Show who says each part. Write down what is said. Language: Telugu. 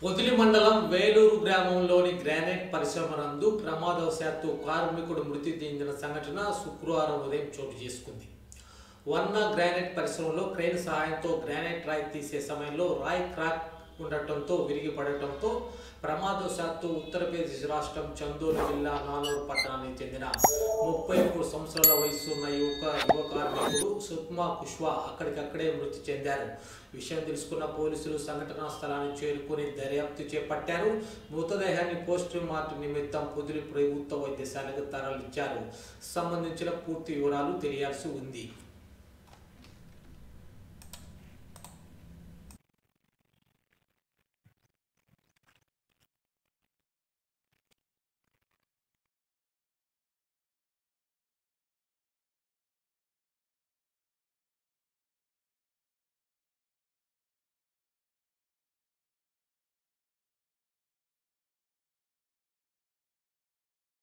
Speaker 1: పొదిలి మండలం వేలూరు గ్రామంలోని గ్రానైట్ పరిశ్రమ నందు ప్రమాదవశాత్తు కార్మికుడు మృతి చెందిన సంఘటన శుక్రవారం ఉదయం చోటు చేసుకుంది. వన్న గ్రానైట్ పరిశ్రమలో క్రేన్ సహాయంతో గ్రానైట్ రాయి తీసే సమయంలో రాయి క్రాక్ ఉండటంతో విరిగి పడటంతో ప్రమాదవశాత్తు ఉత్తరప్రదేశ్ రాష్ట్రం చందోలి జిల్లా నానూరు పట్టణానికి చెందిన 33 సంవత్సరాల వయసు ఉన్న యువ కార్మికుడు సుక్మా కుష్వా అక్కడికక్కడే మృతి చెందారు. విషయం తెలుసుకున్న పోలీసులు సంఘటనా స్థలాన్ని చేరుకుని దర్యాప్తు చేపట్టారు. మృతదేహాన్ని పోస్ట్ మార్టం నిమిత్తం పొదిలి ప్రభుత్వ వైద్యశాలకు తరలించారు. సంబంధించిన పూర్తి వివరాలు తెలియాల్సి ఉంది.